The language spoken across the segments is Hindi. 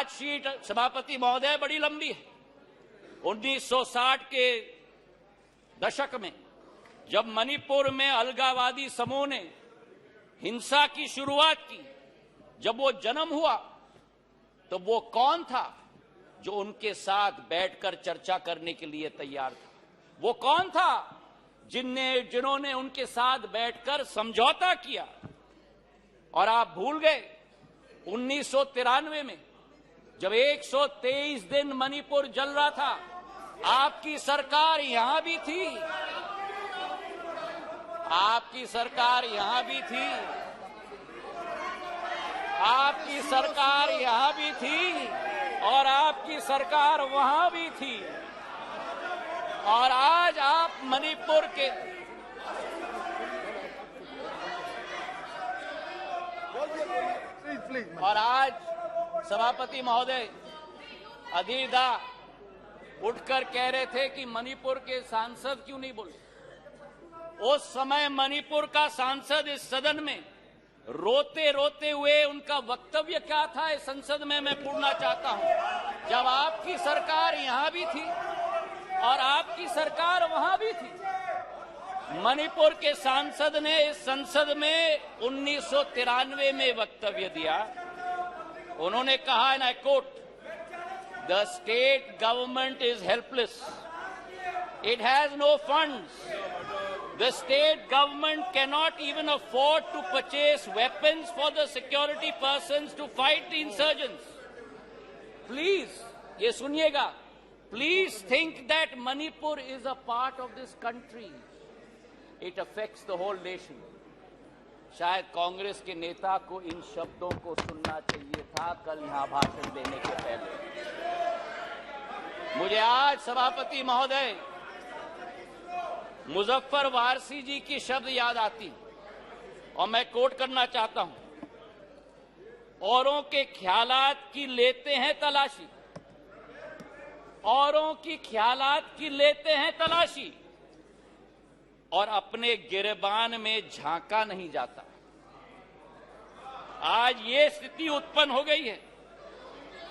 चार्जशीट सभापति महोदय बड़ी लंबी है। 1960 के दशक में जब मणिपुर में अलगाववादी समूह ने हिंसा की शुरुआत की, जब वो जन्म हुआ तो वो कौन था जो उनके साथ बैठकर चर्चा करने के लिए तैयार था? वो कौन था जिन्होंने उनके साथ बैठकर समझौता किया? और आप भूल गए 1993 में जब 123 दिन मणिपुर जल रहा था, आपकी सरकार यहां भी थी, आपकी सरकार यहां भी थी, आपकी सरकार यहां भी थी और आपकी सरकार वहां भी थी। और आज आप मणिपुर के और आज सभापति महोदय अधीर दा उठकर कह रहे थे कि मणिपुर के सांसद क्यों नहीं बोले। उस समय मणिपुर का सांसद इस सदन में रोते रोते हुए उनका वक्तव्य क्या था इस संसद में मैं पूछना चाहता हूं। जब आपकी सरकार यहां भी थी और आपकी सरकार वहां भी थी, मणिपुर के सांसद ने इस संसद में 1993 में वक्तव्य दिया। उन्होंने कहा, and I quote, the state government is helpless, it has no funds, the state government cannot even afford to purchase weapons for the security persons to fight the insurgents. Please, ये सुनिएगा, please think that Manipur is a part of this country. It affects the whole nation. शायद कांग्रेस के नेता को इन शब्दों को सुनना चाहिए था कल यहां भाषण देने के पहले। मुझे आज सभापति महोदय मुजफ्फर वारसी जी की शब्द याद आती और मैं कोट करना चाहता हूं, औरों के ख्यालात की लेते हैं तलाशी, औरों की ख्यालात की लेते हैं तलाशी और अपने गिरबान में झांका नहीं जाता। आज ये स्थिति उत्पन्न हो गई है।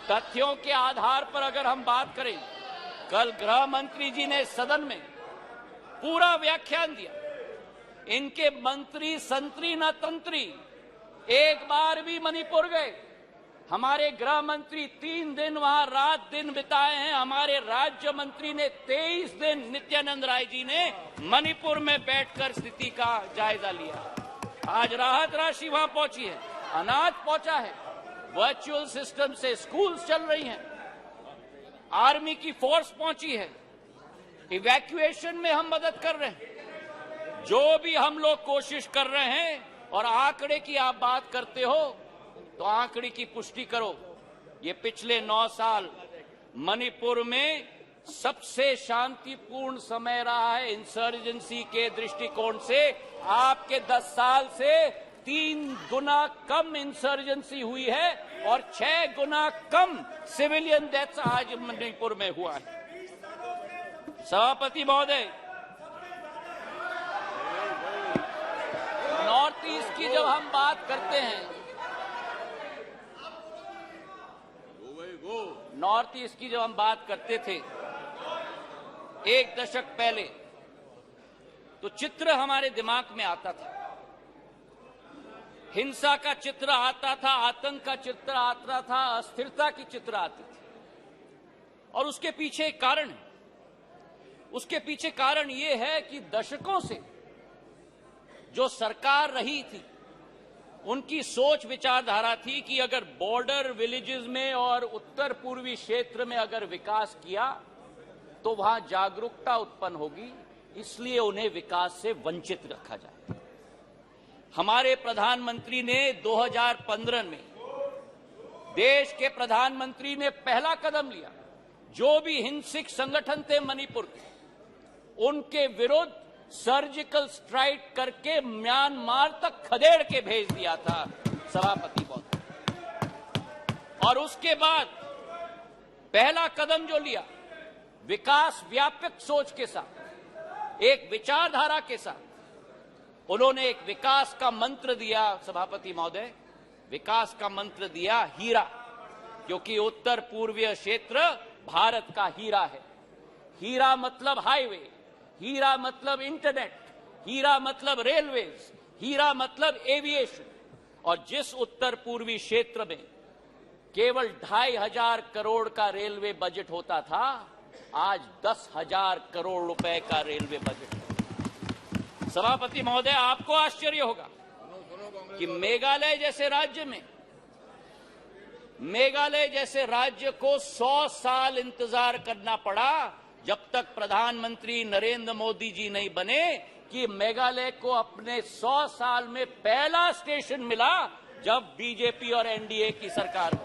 तथ्यों के आधार पर अगर हम बात करें, कल गृह मंत्री जी ने सदन में पूरा व्याख्यान दिया। इनके मंत्री संतरी न तंत्री एक बार भी मणिपुर गए। हमारे गृह मंत्री 3 दिन वहां रात दिन बिताए हैं। हमारे राज्य मंत्री ने 23 दिन, नित्यानंद राय जी ने मणिपुर में बैठकर स्थिति का जायजा लिया। आज राहत राशि वहां पहुंची है, अनाज पहुंचा है, वर्चुअल सिस्टम से स्कूल्स चल रही हैं, आर्मी की फोर्स पहुंची है, इवैक्यूएशन में हम मदद कर रहे हैं। जो भी हम लोग कोशिश कर रहे हैं, और आंकड़े की आप बात करते हो तो आंकड़े की पुष्टि करो। ये पिछले 9 साल मणिपुर में सबसे शांतिपूर्ण समय रहा है इंसर्जेंसी के दृष्टिकोण से। आपके 10 साल से 3 गुना कम इंसर्जेंसी हुई है और 6 गुना कम सिविलियन डेथ्स आज मणिपुर में हुआ है। सभापति महोदय, नॉर्थ ईस्ट की जब हम बात करते हैं, नॉर्थ ईस्ट की जब हम बात करते थे 1 दशक पहले, तो चित्र हमारे दिमाग में आता था। हिंसा का चित्र आता था, आतंक का चित्र आता था, अस्थिरता की चित्र आती थी। और उसके पीछे एक कारण है। उसके पीछे कारण यह है कि दशकों से जो सरकार रही थी, उनकी सोच विचारधारा थी कि अगर बॉर्डर विलेजेस में और उत्तर पूर्वी क्षेत्र में अगर विकास किया तो वहां जागरूकता उत्पन्न होगी, इसलिए उन्हें विकास से वंचित रखा जाए। हमारे प्रधानमंत्री ने 2015 में, देश के प्रधानमंत्री ने पहला कदम लिया। जो भी हिंसक संगठन थे मणिपुर के, उनके विरुद्ध सर्जिकल स्ट्राइक करके म्यांमार तक खदेड़ के भेज दिया था सभापति महोदय। और उसके बाद पहला कदम जो लिया, विकास व्यापक सोच के साथ, एक विचारधारा के साथ, उन्होंने एक विकास का मंत्र दिया। सभापति महोदय, विकास का मंत्र दिया हीरा। क्योंकि उत्तर पूर्वीय क्षेत्र भारत का हीरा है। हीरा मतलब हाईवे, हीरा मतलब इंटरनेट, हीरा मतलब रेलवेज, हीरा मतलब एविएशन। और जिस उत्तर पूर्वी क्षेत्र में केवल 2500 करोड़ का रेलवे बजट होता था, आज 10,000 करोड़ रुपए का रेलवे बजट है। सभापति महोदय, आपको आश्चर्य होगा कि मेघालय जैसे राज्य को 100 साल इंतजार करना पड़ा जब तक प्रधानमंत्री नरेंद्र मोदी जी नहीं बने कि मेघालय को अपने 100 साल में पहला स्टेशन मिला जब बीजेपी और एनडीए की सरकार।